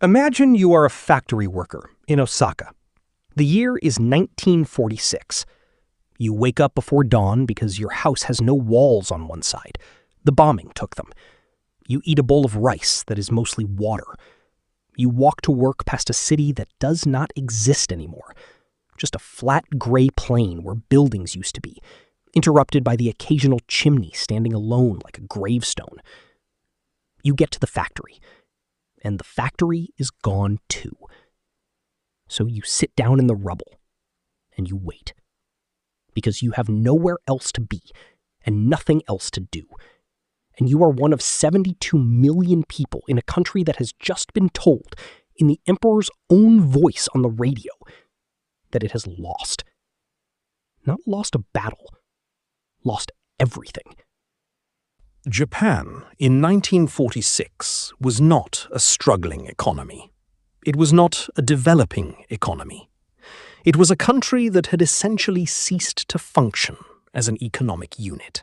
Imagine you are a factory worker in Osaka. The year is 1946. You wake up before dawn because your house has no walls on one side. The bombing took them. You eat a bowl of rice that is mostly water. You walk to work past a city that does not exist anymore. Just a flat gray plain where buildings used to be, interrupted by the occasional chimney standing alone like a gravestone. You get to the factory, and the factory is gone too. So you sit down in the rubble, and you wait. Because you have nowhere else to be, and nothing else to do. And you are one of 72 million people in a country that has just been told, in the emperor's own voice on the radio, that it has lost. Not lost a battle, lost everything. Japan in 1946 was not a struggling economy. It was not a developing economy. It was a country that had essentially ceased to function as an economic unit.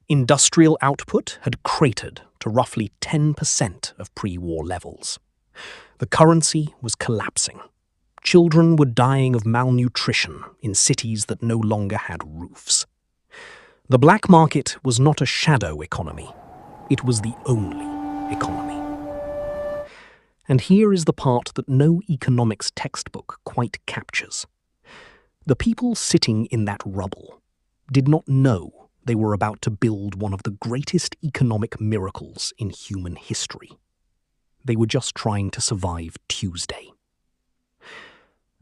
Industrial output had cratered to roughly 10% of pre-war levels. The currency was collapsing. Children were dying of malnutrition in cities that no longer had roofs. The black market was not a shadow economy. It was the only economy. And here is the part that no economics textbook quite captures. The people sitting in that rubble did not know they were about to build one of the greatest economic miracles in human history. They were just trying to survive Tuesday.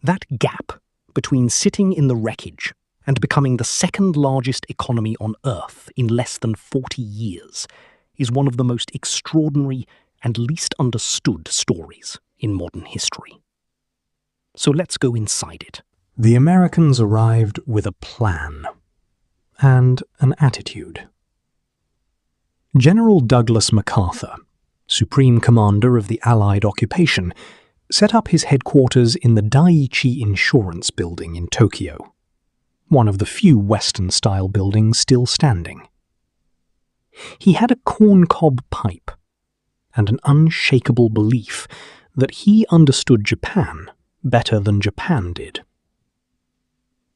That gap between sitting in the wreckage and becoming the second largest economy on Earth in less than 40 years is one of the most extraordinary and least understood stories in modern history. So let's go inside it. The Americans arrived with a plan and an attitude. General Douglas MacArthur, Supreme Commander of the Allied occupation, set up his headquarters in the Daiichi Insurance Building in Tokyo, one of the few Western-style buildings still standing. He had a corncob pipe and an unshakable belief that he understood Japan better than Japan did.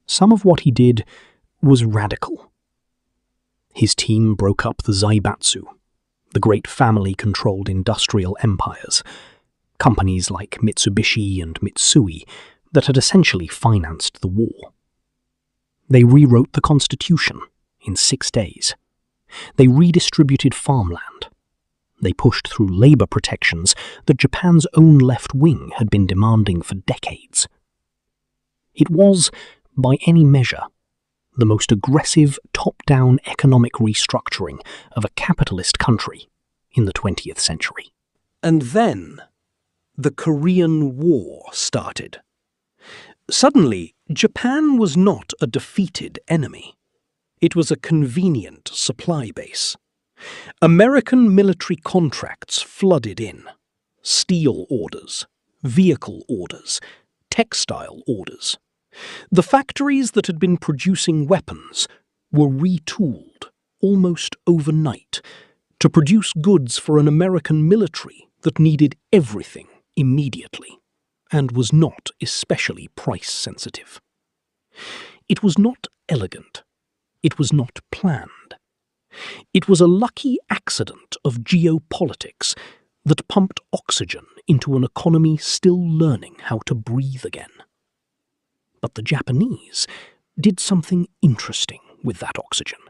Some of what he did was radical. His team broke up the Zaibatsu, the great family-controlled industrial empires, companies like Mitsubishi and Mitsui that had essentially financed the war. They rewrote the Constitution in 6 days. They redistributed farmland. They pushed through labor protections that Japan's own left wing had been demanding for decades. It was, by any measure, the most aggressive top-down economic restructuring of a capitalist country in the 20th century. And then, the Korean War started. Suddenly, Japan was not a defeated enemy. It was a convenient supply base. American military contracts flooded in. Steel orders, vehicle orders, textile orders. The factories that had been producing weapons were retooled almost overnight to produce goods for an American military that needed everything immediately and was not especially price-sensitive. It was not elegant. It was not planned. It was a lucky accident of geopolitics that pumped oxygen into an economy still learning how to breathe again. But the Japanese did something interesting with that oxygen.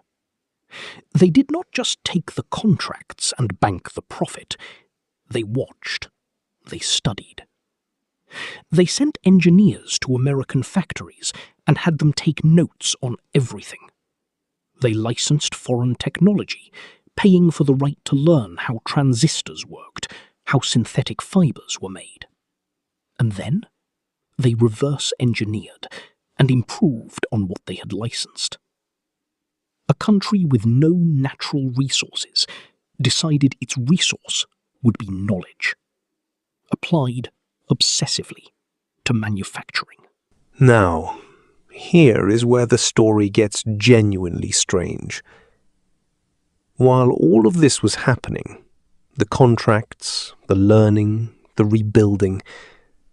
They did not just take the contracts and bank the profit. They watched. They studied. They sent engineers to American factories and had them take notes on everything. They licensed foreign technology, paying for the right to learn how transistors worked, how synthetic fibers were made. And then they reverse-engineered and improved on what they had licensed. A country with no natural resources decided its resource would be knowledge, applied obsessively to manufacturing. Now, here is where the story gets genuinely strange. While all of this was happening, the contracts, the learning, the rebuilding,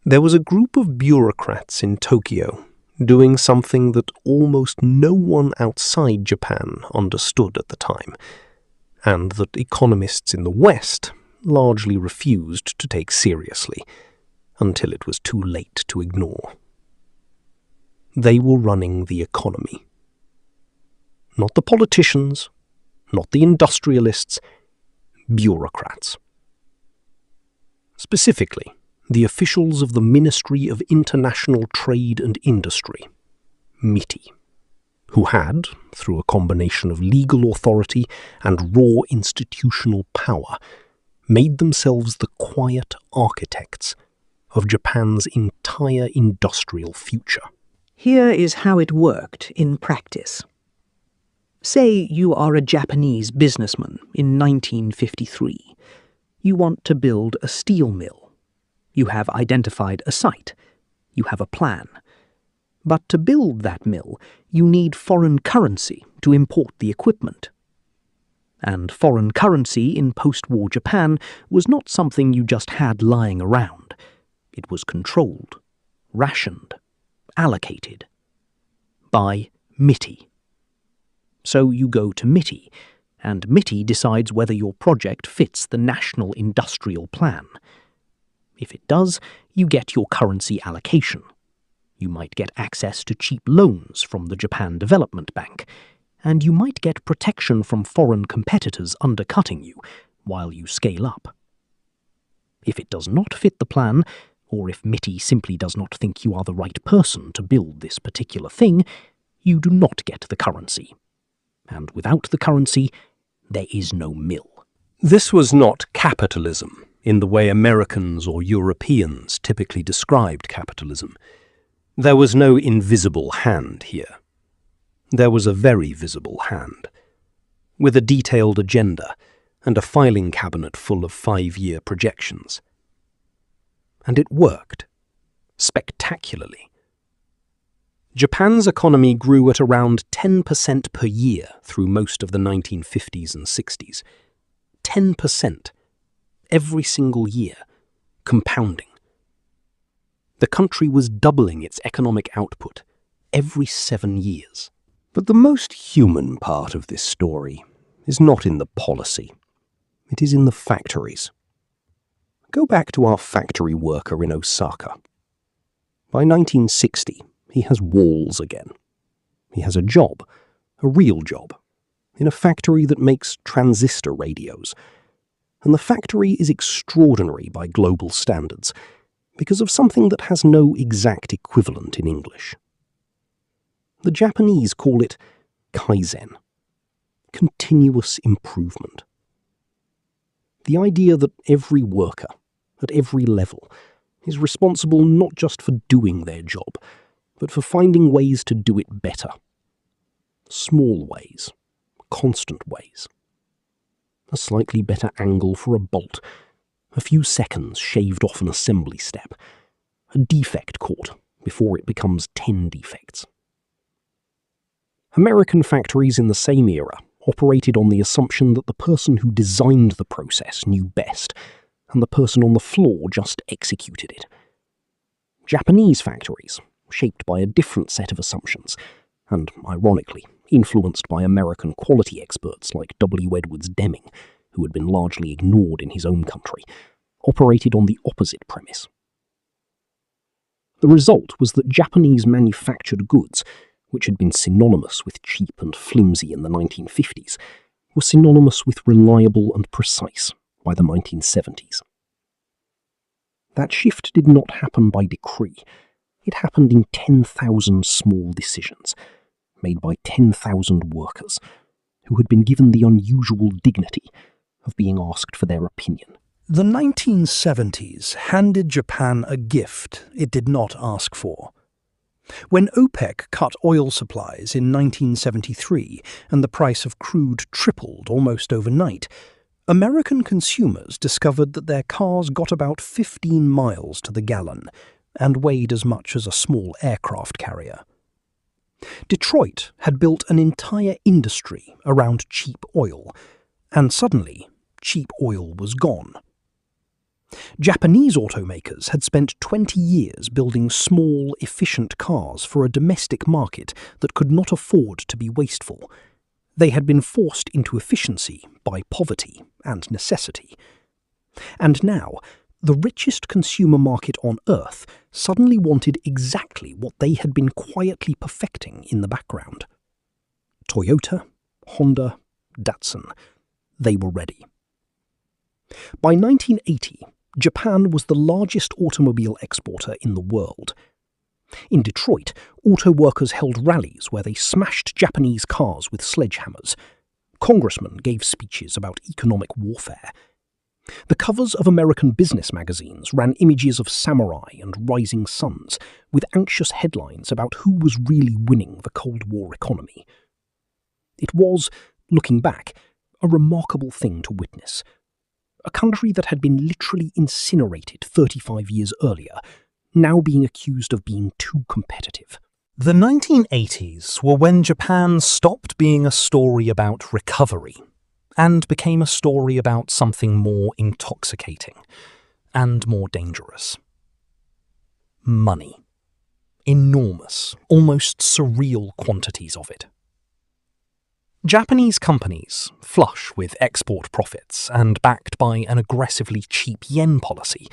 there was a group of bureaucrats in Tokyo doing something that almost no one outside Japan understood at the time, and that economists in the West largely refused to take seriously until it was too late to ignore. They were running the economy. Not the politicians, not the industrialists, bureaucrats. Specifically, the officials of the Ministry of International Trade and Industry, MITI, who had, through a combination of legal authority and raw institutional power, made themselves the quiet architects of Japan's entire industrial future. Here is how it worked in practice. Say you are a Japanese businessman in 1953. You want to build a steel mill. You have identified a site. You have a plan. But to build that mill, you need foreign currency to import the equipment. And foreign currency in post-war Japan was not something you just had lying around. It was controlled, rationed, allocated by MITI. So you go to MITI, and MITI decides whether your project fits the National Industrial Plan. If it does, you get your currency allocation. You might get access to cheap loans from the Japan Development Bank, and you might get protection from foreign competitors undercutting you while you scale up. If it does not fit the plan, or if MITI simply does not think you are the right person to build this particular thing, you do not get the currency. And without the currency, there is no mill. This was not capitalism in the way Americans or Europeans typically described capitalism. There was no invisible hand here. There was a very visible hand, with a detailed agenda and a filing cabinet full of 5-year projections. And it worked, spectacularly. Japan's economy grew at around 10% per year through most of the 1950s and 60s. 10%, every single year, compounding. The country was doubling its economic output every 7 years. But the most human part of this story is not in the policy. It is in the factories. Go back to our factory worker in Osaka. By 1960, he has walls again. He has a job, a real job, in a factory that makes transistor radios. And the factory is extraordinary by global standards because of something that has no exact equivalent in English. The Japanese call it kaizen, continuous improvement. The idea that every worker, at every level, is responsible not just for doing their job, but for finding ways to do it better. Small ways, constant ways. A slightly better angle for a bolt, a few seconds shaved off an assembly step, a defect caught before it becomes 10 defects. American factories in the same era operated on the assumption that the person who designed the process knew best, and the person on the floor just executed it. Japanese factories, shaped by a different set of assumptions, and, ironically, influenced by American quality experts like W. Edwards Deming, who had been largely ignored in his own country, operated on the opposite premise. The result was that Japanese manufactured goods, which had been synonymous with cheap and flimsy in the 1950s, were synonymous with reliable and precise by the 1970s. That shift did not happen by decree. It happened in 10,000 small decisions, made by 10,000 workers, who had been given the unusual dignity of being asked for their opinion. The 1970s handed Japan a gift it did not ask for. When OPEC cut oil supplies in 1973 and the price of crude tripled almost overnight, American consumers discovered that their cars got about 15 miles to the gallon and weighed as much as a small aircraft carrier. Detroit had built an entire industry around cheap oil, and suddenly cheap oil was gone. Japanese automakers had spent 20 years building small, efficient cars for a domestic market that could not afford to be wasteful. They had been forced into efficiency by poverty and necessity. And now, the richest consumer market on Earth suddenly wanted exactly what they had been quietly perfecting in the background. Toyota, Honda, Datsun. They were ready. By 1980, Japan was the largest automobile exporter in the world. In Detroit, auto workers held rallies where they smashed Japanese cars with sledgehammers. Congressmen gave speeches about economic warfare. The covers of American business magazines ran images of samurai and rising suns, with anxious headlines about who was really winning the Cold War economy. It was, looking back, a remarkable thing to witness. A country that had been literally incinerated 35 years earlier, now being accused of being too competitive. The 1980s were when Japan stopped being a story about recovery and became a story about something more intoxicating and more dangerous. Money. Enormous, almost surreal quantities of it. Japanese companies, flush with export profits and backed by an aggressively cheap yen policy,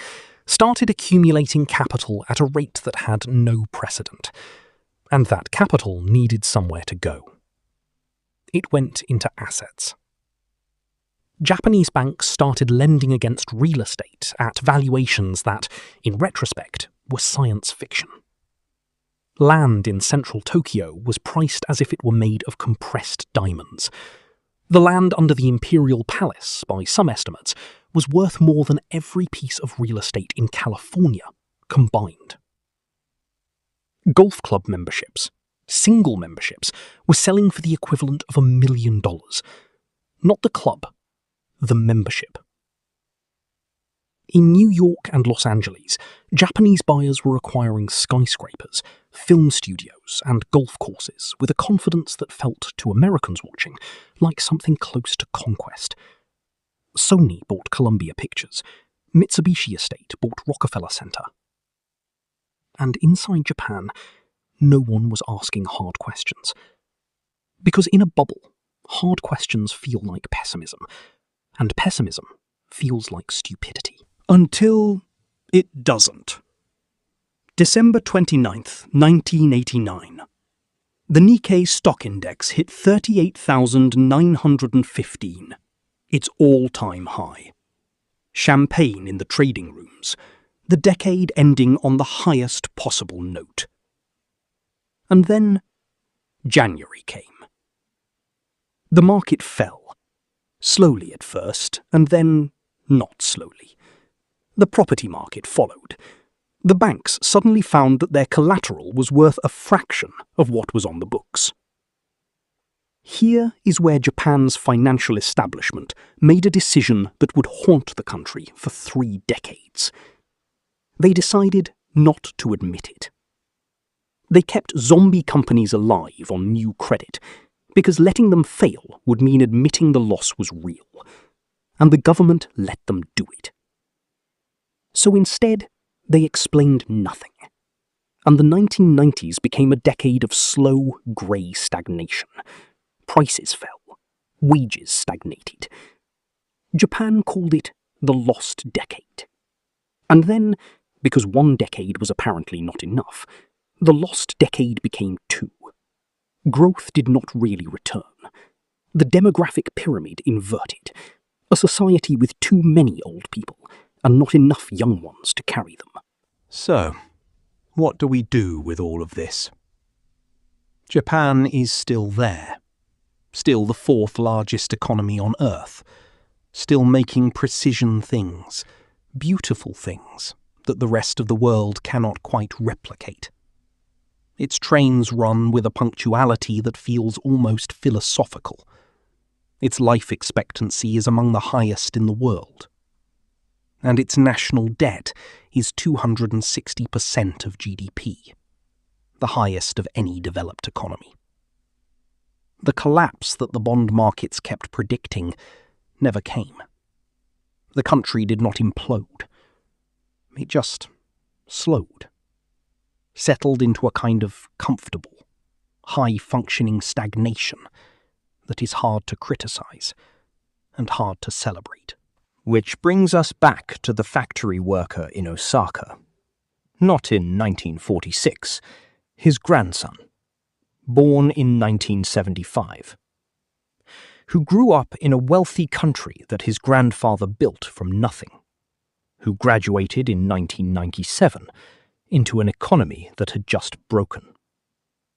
started accumulating capital at a rate that had no precedent, and that capital needed somewhere to go. It went into assets. Japanese banks started lending against real estate at valuations that, in retrospect, were science fiction. Land in central Tokyo was priced as if it were made of compressed diamonds. The land under the Imperial Palace, by some estimates, was worth more than every piece of real estate in California combined. Golf club memberships, single memberships, were selling for the equivalent of $1 million. Not the club, the membership. In New York and Los Angeles, Japanese buyers were acquiring skyscrapers, film studios, and golf courses with a confidence that felt, to Americans watching, like something close to conquest. Sony bought Columbia Pictures. Mitsubishi Estate bought Rockefeller Center. And inside Japan, no one was asking hard questions. Because in a bubble, hard questions feel like pessimism, and pessimism feels like stupidity. Until it doesn't. December 29th, 1989. The Nikkei stock index hit 38,915, its all-time high. Champagne in the trading rooms, the decade ending on the highest possible note. And then January came. The market fell, slowly at first, and then not slowly. The property market followed. The banks suddenly found that their collateral was worth a fraction of what was on the books. Here is where Japan's financial establishment made a decision that would haunt the country for 3 decades. They decided not to admit it. They kept zombie companies alive on new credit, because letting them fail would mean admitting the loss was real, and the government let them do it. So instead, they explained nothing, and the 1990s became a decade of slow, grey stagnation. Prices fell, wages stagnated. Japan called it the lost decade. And then, because 1 decade was apparently not enough, the lost decade became 2. Growth did not really return. The demographic pyramid inverted, a society with too many old people, and not enough young ones to carry them. So, what do we do with all of this? Japan is still there. Still the 4th largest economy on Earth. Still making precision things, beautiful things, that the rest of the world cannot quite replicate. Its trains run with a punctuality that feels almost philosophical. Its life expectancy is among the highest in the world. And its national debt is 260% of GDP, the highest of any developed economy. The collapse that the bond markets kept predicting never came. The country did not implode. It just slowed, settled into a kind of comfortable, high-functioning stagnation that is hard to criticize and hard to celebrate. Which brings us back to the factory worker in Osaka. Not in 1946, his grandson, born in 1975, who grew up in a wealthy country that his grandfather built from nothing, who graduated in 1997 into an economy that had just broken,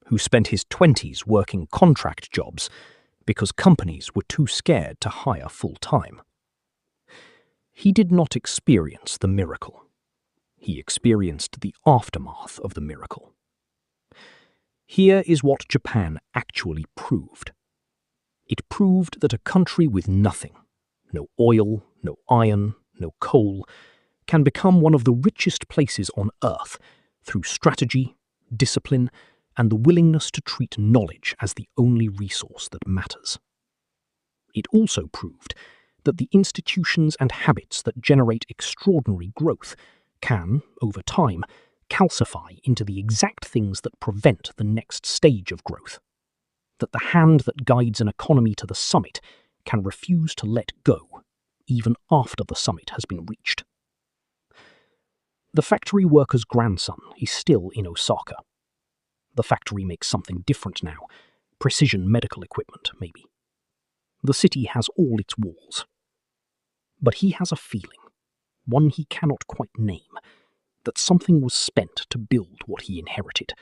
who spent his 20s working contract jobs because companies were too scared to hire full-time. He did not experience the miracle. He experienced the aftermath of the miracle. Here is what Japan actually proved. It proved that a country with nothing, no oil, no iron, no coal, can become one of the richest places on earth through strategy, discipline, and the willingness to treat knowledge as the only resource that matters. It also proved that the institutions and habits that generate extraordinary growth can, over time, calcify into the exact things that prevent the next stage of growth. That the hand that guides an economy to the summit can refuse to let go, even after the summit has been reached. The factory worker's grandson is still in Osaka. The factory makes something different now, precision medical equipment, maybe. The city has all its walls. But he has a feeling, one he cannot quite name, that something was spent to build what he inherited,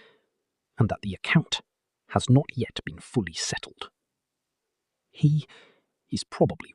and that the account has not yet been fully settled. He is probably